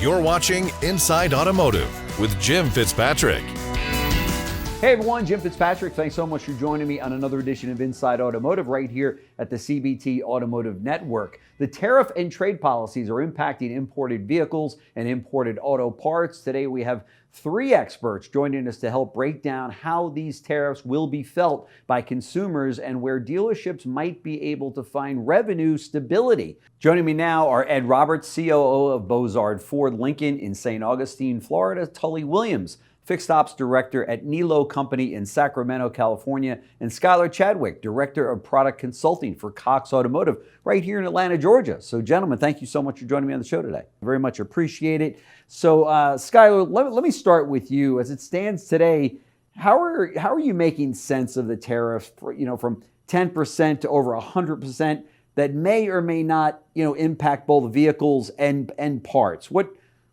You're watching Inside Automotive with Jim Fitzpatrick. Hey everyone, Jim Fitzpatrick. Thanks so much for joining me on another edition of Inside Automotive right here at the CBT Automotive Network. The tariff and trade policies are impacting imported vehicles and imported auto parts. Today we have three experts joining us to help break down how these tariffs will be felt by consumers and where dealerships might be able to find revenue stability. Joining me now are Ed Roberts, COO of Bozard Ford Lincoln in St. Augustine, Florida, Tully Williams, Fixed Ops Director at Niello Company in Sacramento, California, and Skyler Chadwick, Director of Product Consulting for Cox Automotive right here in Atlanta, Georgia. So gentlemen, thank you so much for joining me on the show today. Very much appreciate it. So Skyler, let me start with you. As it stands today, how are you making sense of the tariff, from 10% to over 100% that may or may not, impact both vehicles and parts?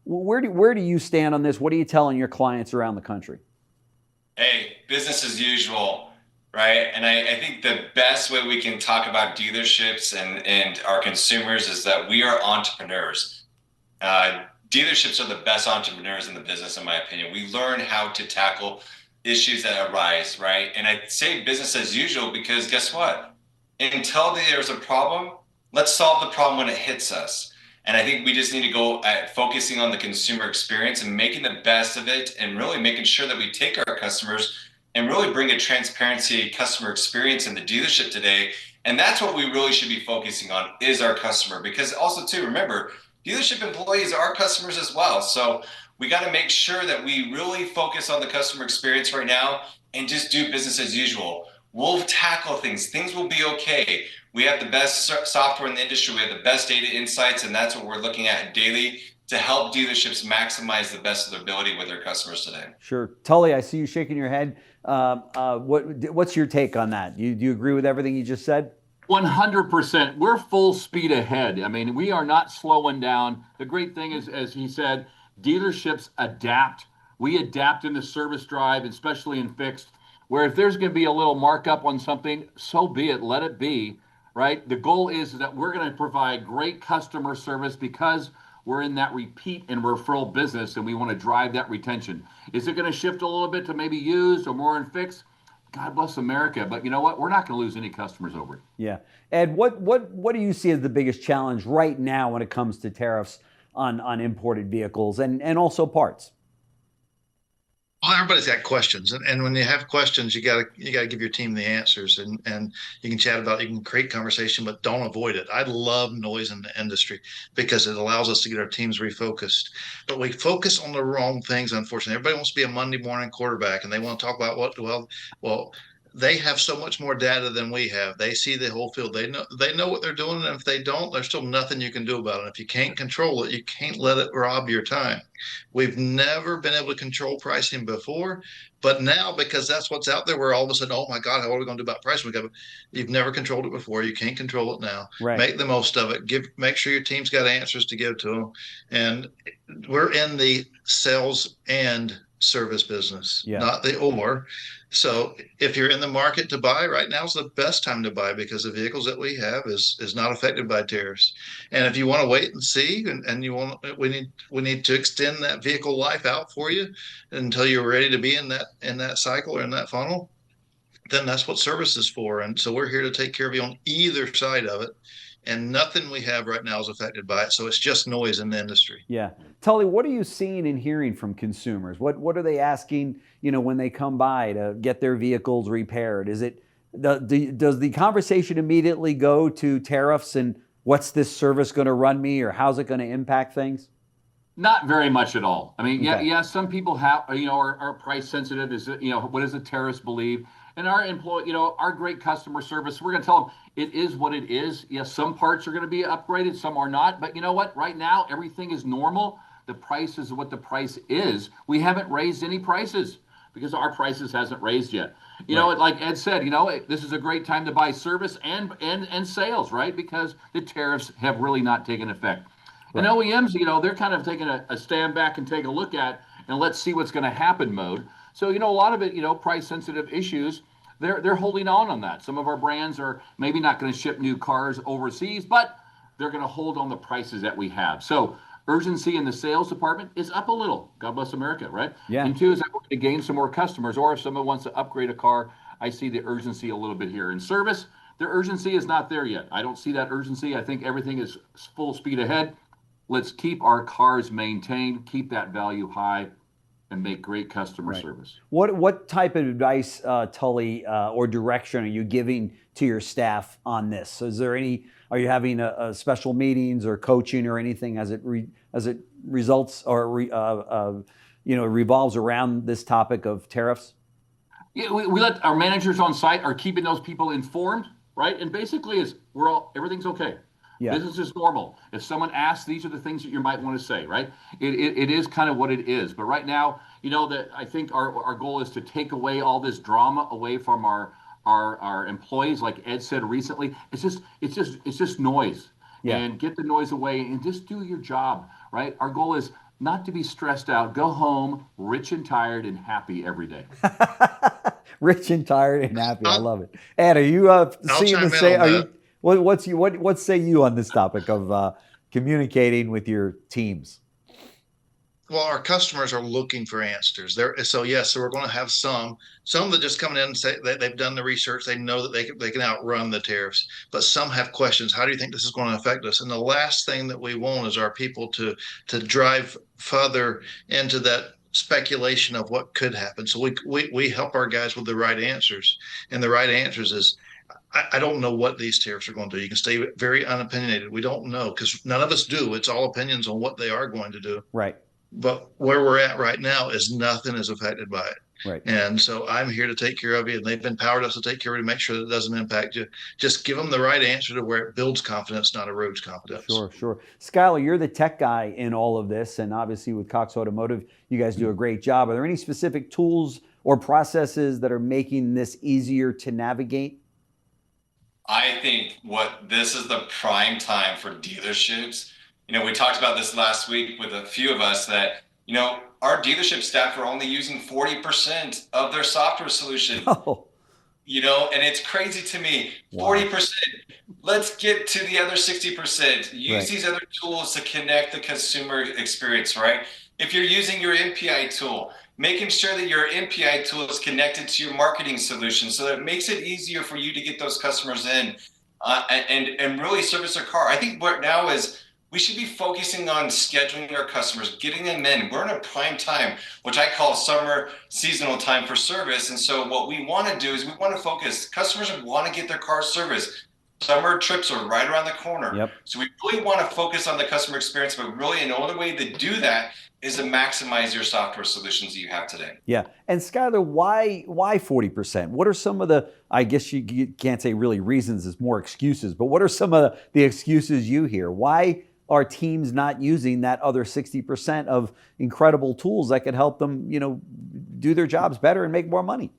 Where do you stand on this? What are you telling your clients around the country? Hey, business as usual, right? And I think the best way we can talk about dealerships and our consumers is that we are entrepreneurs. Dealerships are the best entrepreneurs in the business, in my opinion. We learn how to tackle issues that arise, right? And I say business as usual because guess what? Until there's a problem, let's solve the problem when it hits us. And I think we just need to go at focusing on the consumer experience and making the best of it and really making sure that we take our customers and really bring a transparency customer experience in the dealership today. And that's what we really should be focusing on is our customer. Because also too, remember, dealership employees are customers as well. So we got to make sure that we really focus on the customer experience right now and just do business as usual. We'll tackle things. Things will be okay. We have the best software in the industry. We have the best data insights, and that's what we're looking at daily to help dealerships maximize the best of their ability with their customers today. Sure. Tully, I see you shaking your head. What's your take on that? Do you agree with everything you just said? 100%. We're full speed ahead. I mean, we are not slowing down. The great thing is, as he said, dealerships adapt. We adapt in the service drive, especially in fixed, where if there's going to be a little markup on something, so be it, let it be, right? The goal is that we're going to provide great customer service because we're in that repeat and referral business and we want to drive that retention. Is it going to shift a little bit to maybe used or more in fixed? God bless America, but you know what? We're not going to lose any customers over it. Yeah. Ed, what do you see as the biggest challenge right now when it comes to tariffs on imported vehicles and also parts? Well, everybody's got questions, and when you have questions, you gotta give your team the answers, and you can chat about it, you can create conversation, but don't avoid it. I love noise in the industry because it allows us to get our teams refocused. But we focus on the wrong things, unfortunately. Everybody wants to be a Monday morning quarterback, and they want to talk about well. They have so much more data than we have. They see the whole field. They know what they're doing, and if they don't, there's still nothing you can do about it. If you can't control it, you can't let it rob your time. We've never been able to control pricing before, but now because that's what's out there, we're all of a sudden, oh my God, how are we going to do about pricing? You've never controlled it before. You can't control it now. Right. Make the most of it. Make sure your team's got answers to give to them. And we're in the sales and service business, not the or. So if you're in the market to buy, right now is the best time to buy because the vehicles that we have is not affected by tariffs. And if you want to wait and see, and we need to extend that vehicle life out for you until you're ready to be in that cycle or in that funnel, then that's what service is for. And so we're here to take care of you on either side of it. And nothing we have right now is affected by it. So it's just noise in the industry. Yeah. Tully, what are you seeing and hearing from consumers? What are they asking, when they come by to get their vehicles repaired? Is it does the conversation immediately go to tariffs and what's this service going to run me or how's it going to impact things? Not very much at all. I mean, Okay. yeah, some people have, are price sensitive. Is it, what does the tariffs believe? And our employee, our great customer service, we're going to tell them it is what it is. Yes, some parts are going to be upgraded, some are not. But you know what? Right now, everything is normal. The price is what the price is. We haven't raised any prices because our prices hasn't raised yet. You know, like Ed said, this is a great time to buy service and sales, right? Because the tariffs have really not taken effect. Right. And OEMs, they're kind of taking a stand back and take a look at and let's see what's going to happen mode. So, a lot of it, price sensitive issues, they're holding on that. Some of our brands are maybe not going to ship new cars overseas, but they're going to hold on the prices that we have. So urgency in the sales department is up a little. God bless America, right? Yeah. And two is I'm going to gain some more customers, or if someone wants to upgrade a car, I see the urgency a little bit here. In service, the urgency is not there yet. I don't see that urgency. I think everything is full speed ahead. Let's keep our cars maintained, keep that value high, and make great customer service. What type of advice, Tully, or direction are you giving to your staff on this? So is there any? Are you having a special meetings or coaching or anything as it results or revolves around this topic of tariffs? Yeah, we let our managers on site are keeping those people informed, right? And basically, everything's okay. Yeah. Business is normal. If someone asks, these are the things that you might want to say, right? It is kind of what it is. But right now, that I think our goal is to take away all this drama away from our employees. Like Ed said recently, it's just noise. Yeah. And get the noise away and just do your job, right? Our goal is not to be stressed out. Go home rich and tired and happy every day. Rich and tired and happy. I love it. Ed, are you seeing the same? Are you? What say you on this topic of communicating with your teams? Well, our customers are looking for answers. So we're going to have some that just come in and say that they've done the research. They know that they can outrun the tariffs, but some have questions. How do you think this is going to affect us? And the last thing that we want is our people to drive further into that speculation of what could happen. So we help our guys with the right answers, and the right answers is, I don't know what these tariffs are going to do. You can stay very unopinionated. We don't know because none of us do. It's all opinions on what they are going to do. Right. But where we're at right now is nothing is affected by it. Right. And so I'm here to take care of you, and they've empowered us to take care of you to make sure that it doesn't impact you. Just give them the right answer to where it builds confidence, not erodes confidence. Sure. Skyler, you're the tech guy in all of this, and obviously with Cox Automotive, you guys do a great job. Are there any specific tools or processes that are making this easier to navigate? I think this is the prime time for dealerships. We talked about this last week with a few of us that, our dealership staff are only using 40% of their software solution. Oh. And it's crazy to me. Wow. 40%. Let's get to the other 60%. Use these other tools to connect the consumer experience, right? If you're using your MPI tool, making sure that your MPI tool is connected to your marketing solution so that it makes it easier for you to get those customers in and really service their car. I think what now is we should be focusing on scheduling our customers, getting them in. We're in a prime time, which I call summer seasonal time for service. And so what we want to do is we want to focus. Customers want to get their car serviced. Summer trips are right around the corner. Yep. So we really want to focus on the customer experience, but really an only way to do that is to maximize your software solutions that you have today. Yeah. And Skyler, why 40%? What are some of the, I guess you can't say really reasons, it's more excuses, but what are some of the excuses you hear? Why are teams not using that other 60% of incredible tools that could help them, do their jobs better and make more money?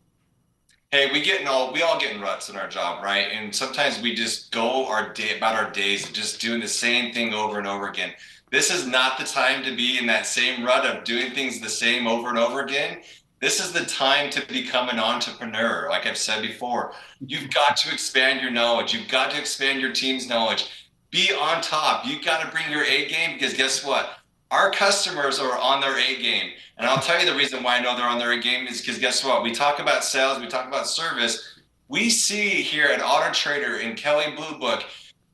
Hey, we all get in ruts in our job, right? And sometimes we just go about our days of just doing the same thing over and over again. This is not the time to be in that same rut of doing things the same over and over again. This is the time to become an entrepreneur. Like I've said before, you've got to expand your knowledge. You've got to expand your team's knowledge. Be on top. You've got to bring your A game because guess what? Our customers are on their A game. And I'll tell you the reason why I know they're on their A game is because guess what? We talk about sales, we talk about service. We see here at Auto Trader in Kelley Blue Book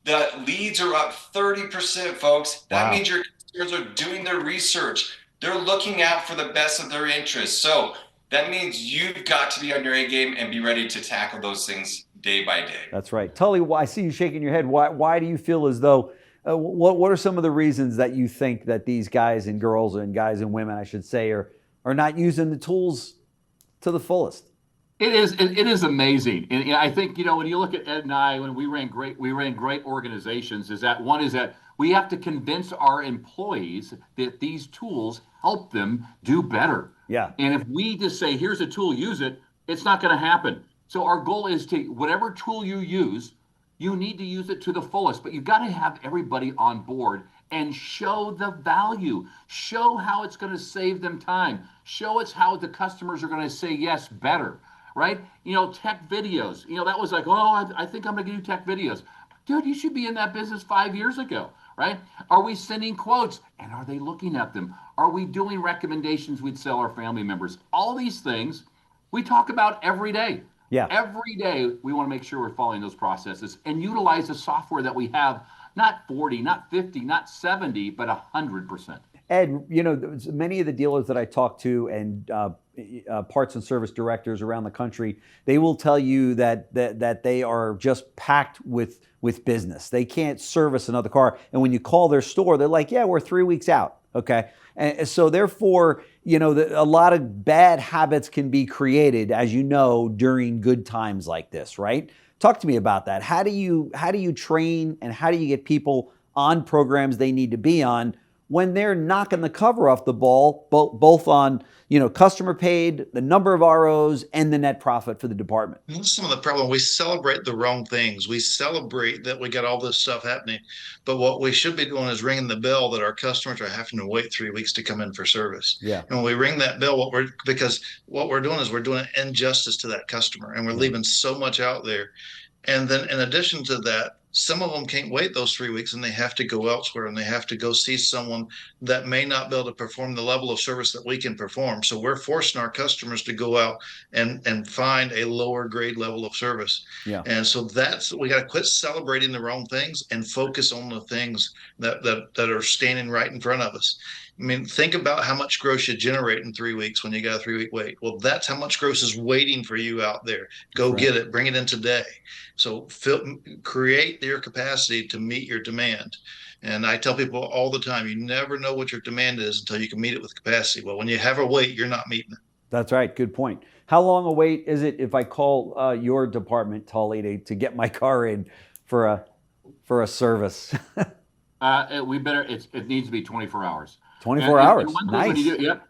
that leads are up 30%, folks. That means your customers are doing their research. They're looking out for the best of their interests. So that means you've got to be on your A game and be ready to tackle those things day by day. That's right. Tully, I see you shaking your head. Why do you feel as though, what are some of the reasons that you think that these guys and girls and guys and women, I should say, are not using the tools to the fullest? It is amazing. And I think, when you look at Ed and I, when we ran great organizations, is that we have to convince our employees that these tools help them do better. Yeah. And if we just say, here's a tool, use it, it's not going to happen. So our goal is to, whatever tool you use, you need to use it to the fullest, but you've got to have everybody on board and show the value, show how it's going to save them time, show us how the customers are going to say yes better, right? Tech videos, that was like, I think I'm going to do tech videos. Dude, you should be in that business 5 years ago, right? Are we sending quotes, and are they looking at them? Are we doing recommendations we'd sell our family members? All these things we talk about every day. Yeah. Every day we want to make sure we're following those processes and utilize the software that we have, not 40, not 50, not 70, but 100%. Ed, many of the dealers that I talk to and parts and service directors around the country, they will tell you that they are just packed with business. They can't service another car. And when you call their store, they're like, yeah, we're 3 weeks out. Okay. And so therefore, a lot of bad habits can be created, as you know, during good times like this, right? Talk to me about that. How do you train and how do you get people on programs they need to be on when they're knocking the cover off the ball, both on, customer paid, the number of ROs, and the net profit for the department? That's some of the problem. We celebrate the wrong things. We celebrate that we got all this stuff happening, but what we should be doing is ringing the bell that our customers are having to wait 3 weeks to come in for service. Yeah. And when we ring that bell, because what we're doing is we're doing injustice to that customer, and we're leaving so much out there. And then in addition to that, some of them can't wait those 3 weeks and they have to go elsewhere and they have to go see someone that may not be able to perform the level of service that we can perform. So we're forcing our customers to go out and find a lower grade level of service. Yeah. And so we got to quit celebrating the wrong things and focus on the things that are standing right in front of us. I mean, think about how much gross you generate in 3 weeks when you got a 3 week wait. Well, that's how much gross is waiting for you out there. Go get it, bring it in today. So create your capacity to meet your demand. And I tell people all the time, you never know what your demand is until you can meet it with capacity. Well, when you have a wait, you're not meeting it. That's right. Good point. How long a wait is it if I call your department, Tully, to get my car in for a service? It needs to be 24 hours. 24 hours. Nice.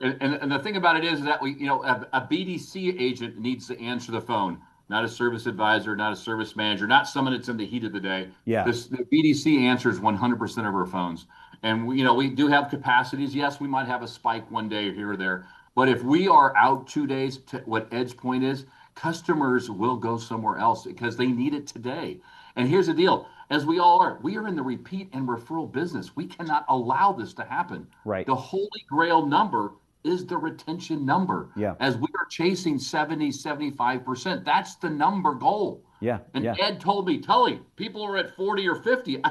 And the thing about it is that a BDC agent needs to answer the phone, not a service advisor, not a service manager, not someone that's in the heat of the day. Yeah. The BDC answers 100% of our phones. And we do have capacities. Yes, we might have a spike one day here or there. But if we are out 2 days, what Ed's point is, customers will go somewhere else because they need it today. And here's the deal. As we are in the repeat and referral business. We cannot allow this to happen. Right. The holy grail number is the retention number. Yeah. As we are chasing 70, 75%, that's the number goal. Yeah. And Ed told me, Tully, people are at 40 or 50.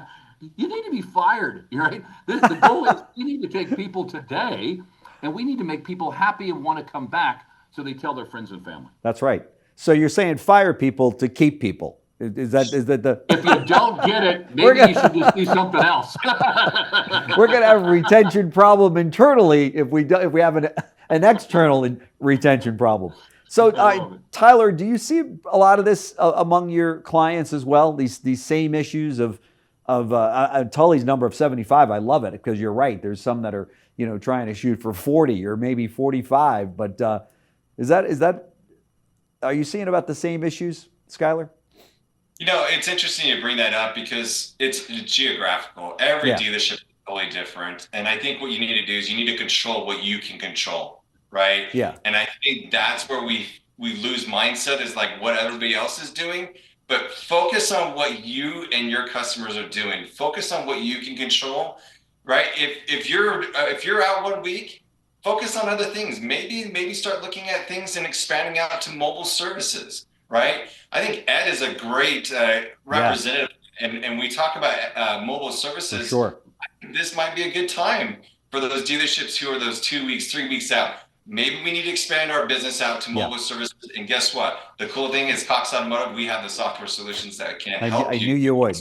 You need to be fired, right? The goal is we need to take people today, and we need to make people happy and want to come back so they tell their friends and family. That's right. So you're saying fire people to keep people. Is that the? If you don't get it, maybe you should just do something else. We're going to have a retention problem internally if we have an external retention problem. So, Tyler, do you see a lot of this among your clients as well? These same issues of Tully's number of 75. I love it because you're right. There's some that are trying to shoot for 40 or maybe 45. But are you seeing about the same issues, Skyler? It's interesting you bring that up because it's geographical. Every dealership is totally different. And I think what you need to do is you need to control what you can control, right? Yeah. And I think that's where we lose mindset is like what everybody else is doing. But focus on what you and your customers are doing. Focus on what you can control, right? If you're out 1 week, focus on other things. Maybe start looking at things and expanding out to mobile services. Right. I think Ed is a great representative, and we talk about mobile services. For sure. This might be a good time for those dealerships who are those 2 weeks, 3 weeks out. Maybe we need to expand our business out to mobile services. And guess what? The cool thing is Cox Automotive, we have the software solutions that can help you. I knew you would.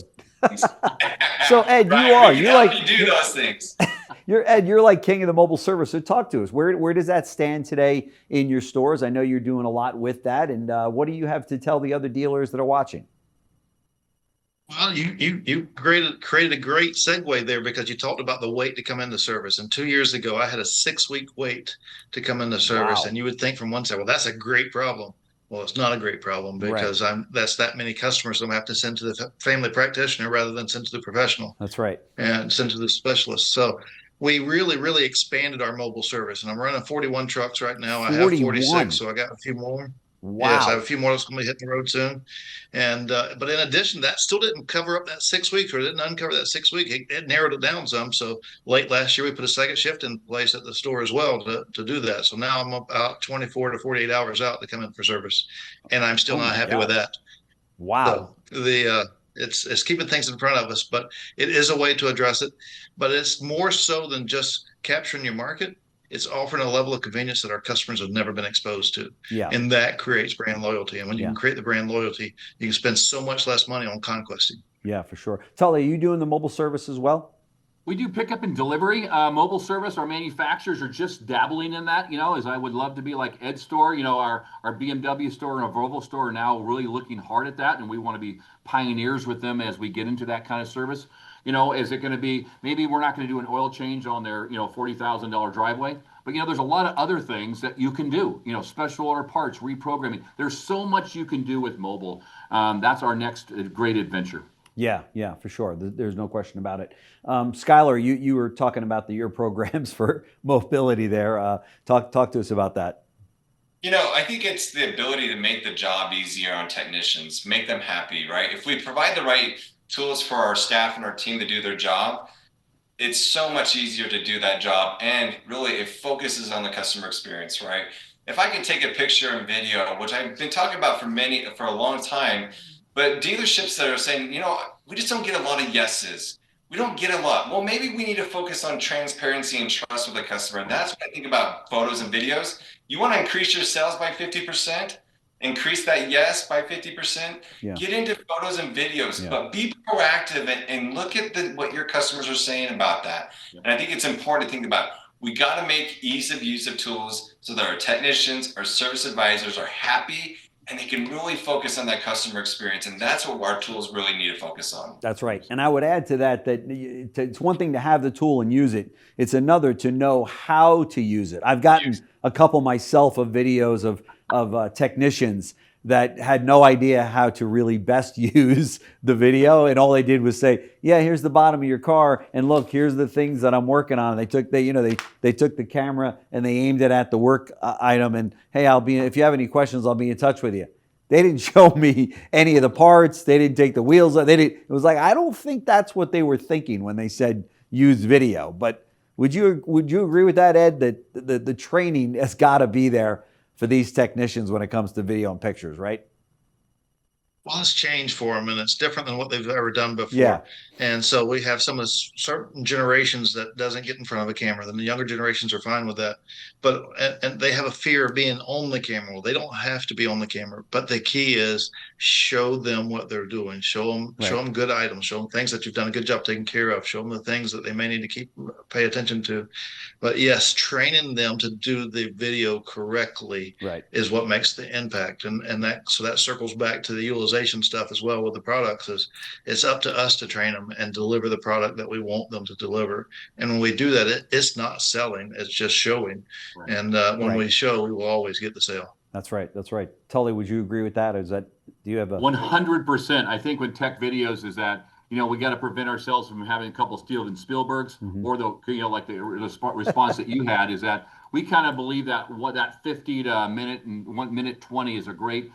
So Ed, right? you do those things. You're like king of the mobile service. So talk to us. Where does that stand today in your stores? I know you're doing a lot with that. And what do you have to tell the other dealers that are watching? Well, you created a great segue there because you talked about the wait to come into service. And 2 years ago, I had a 6 week wait to come into service. Wow. And you would think from one side, well, that's a great problem. Well, it's not a great problem because that's that many customers I'm have to send to the family practitioner rather than send to the professional. That's right. And send to the specialist. So we really, really expanded our mobile service. And I'm running 41 trucks right now. 41. I have 46, so I got a few more. Wow. Yes, I have a few more that's going to be hitting the road soon. And but in addition, that still didn't cover up that 6 weeks, or didn't uncover that 6 week. It narrowed it down some. So late last year, we put a second shift in place at the store as well to do that. So now I'm about 24 to 48 hours out to come in for service, and I'm still not happy with that. Wow. So it's keeping things in front of us, but it is a way to address it. But it's more so than just capturing your market. It's offering a level of convenience that our customers have never been exposed to. Yeah. And that creates brand loyalty. And when you can create the brand loyalty, you can spend so much less money on conquesting. Yeah, for sure. Tully, are you doing the mobile service as well? We do pickup and delivery, mobile service. Our manufacturers are just dabbling in that, as I would love to be like Ed's store. Our BMW store and our Volvo store are now really looking hard at that, and we want to be pioneers with them as we get into that kind of service. Is it going to be, maybe we're not going to do an oil change on their, $40,000 driveway, but, there's a lot of other things that you can do, special order parts, reprogramming. There's so much you can do with mobile. That's our next great adventure. Yeah, for sure. There's no question about it. Skyler, you were talking about your programs for mobility there. Talk to us about that. I think it's the ability to make the job easier on technicians, make them happy, right? If we provide the right tools for our staff and our team to do their job, it's so much easier to do that job. And really, it focuses on the customer experience, right? If I can take a picture and video, which I've been talking about for a long time, but dealerships that are saying, we just don't get a lot of yeses. We don't get a lot. Well, maybe we need to focus on transparency and trust with the customer. And that's what I think about photos and videos. You want to increase your sales by 50%, increase that yes by 50%, get into photos and videos, but be proactive and look at what your customers are saying about that. And I think it's important to think about, we got to make ease of use of tools so that our technicians, our service advisors are happy and they can really focus on that customer experience. And that's what our tools really need to focus on. That's right. And I would add to that it's one thing to have the tool and use it. It's another to know how to use it. I've gotten a couple myself of videos of technicians that had no idea how to really best use the video, and all they did was say, "Yeah, here's the bottom of your car, and look, here's the things that I'm working on." And they took the camera and they aimed it at the work item, and hey, if you have any questions, I'll be in touch with you. They didn't show me any of the parts. They didn't take the wheels. It was like, I don't think that's what they were thinking when they said use video. But would you agree with that, Ed? That the training has got to be there for these technicians when it comes to video and pictures, right? Well, it's changed for them, and it's different than what they've ever done before. Yeah. And so we have some of the certain generations that doesn't get in front of a camera. Then the younger generations are fine with that, but and they have a fear of being on the camera. Well, they don't have to be on the camera, but the key is show them what they're doing. Show them good items. Show them things that you've done a good job taking care of. Show them the things that they may need to pay attention to. But yes, training them to do the video correctly is what makes the impact, and that circles back to the utilization stuff as well with the products. It's up to us to train them and deliver the product that we want them to deliver. And when we do that, it's not selling, it's just showing. And when we show, we will always get the sale. That's right. Tully, would you agree with that? Do you have a 100%? I think with tech videos is that, we got to prevent ourselves from having a couple of Steven Spielbergs, or the response that you had is that we kind of believe that that 50 to minute and 1 minute 20 is a great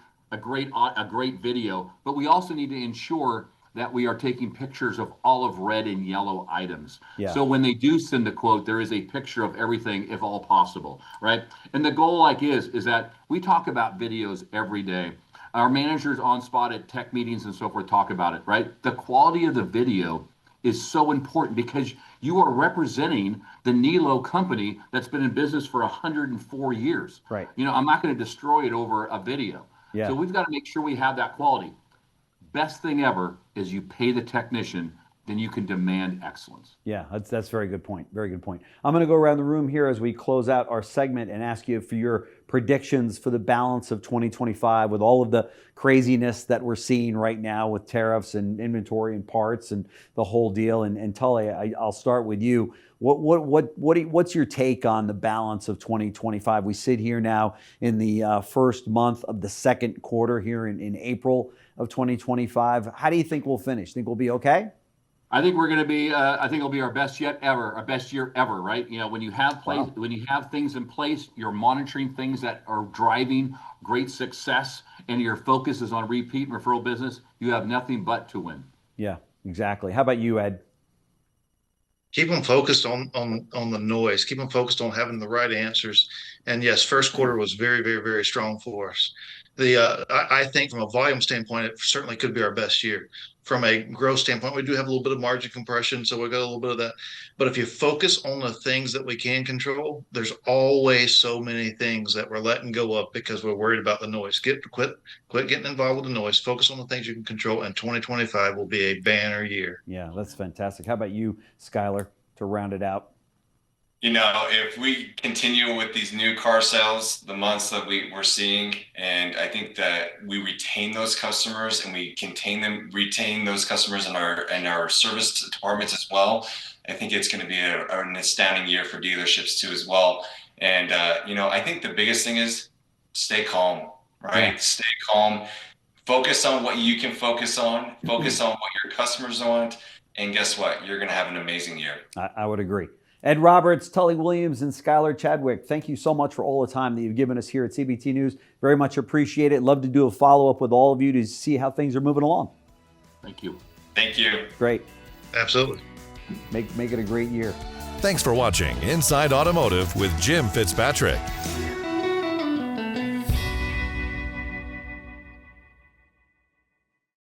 video, but we also need to ensure that we are taking pictures of olive red and yellow items. So when they do send the quote, there is a picture of everything, if all possible, right? And the goal is that we talk about videos every day. Our managers on spot at tech meetings and so forth talk about it, right? The quality of the video is so important because you are representing the Niello Company that's been in business for 104 years. Right. I'm not going to destroy it over a video. So we've got to make sure we have that quality. Best thing ever is you pay the technician, then you can demand excellence. Yeah, that's a very good point. Very good point. I'm going to go around the room here as we close out our segment and ask you for your predictions for the balance of 2025 with all of the craziness that we're seeing right now with tariffs and inventory and parts and the whole deal. And Tully, I'll start with you. What's your take on the balance of 2025? We sit here now in the first month of the second quarter here in April of 2025. How do you think we'll finish? Think we'll be okay? I think we're going to be. I think it'll be our best yet ever, our best year ever, right? When you have Wow. when you have things in place, you're monitoring things that are driving great success, and your focus is on repeat and referral business. You have nothing but to win. Yeah, exactly. How about you, Ed? Keep them focused on the noise. Keep them focused on having the right answers. And yes, first quarter was very, very, very strong for us. I think from a volume standpoint, it certainly could be our best year. From a growth standpoint, we do have a little bit of margin compression, so we got a little bit of that. But if you focus on the things that we can control, there's always so many things that we're letting go of because we're worried about the noise. Quit getting involved with the noise. Focus on the things you can control, and 2025 will be a banner year. Yeah, that's fantastic. How about you, Skyler, to round it out? If we continue with these new car sales, the months that we're seeing, and I think that we retain those customers and we retain those customers in our service departments as well, I think it's going to be an astounding year for dealerships too as well. And I think the biggest thing is stay calm, right? Yeah. Stay calm. Focus on what you can focus on. Focus on what your customers want. And guess what? You're going to have an amazing year. I would agree. Ed Roberts, Tully Williams, and Skyler Chadwick, thank you so much for all the time that you've given us here at CBT News. Very much appreciate it. Love to do a follow-up with all of you to see how things are moving along. Thank you. Thank you. Great. Absolutely. Make it a great year. Thanks for watching Inside Automotive with Jim Fitzpatrick.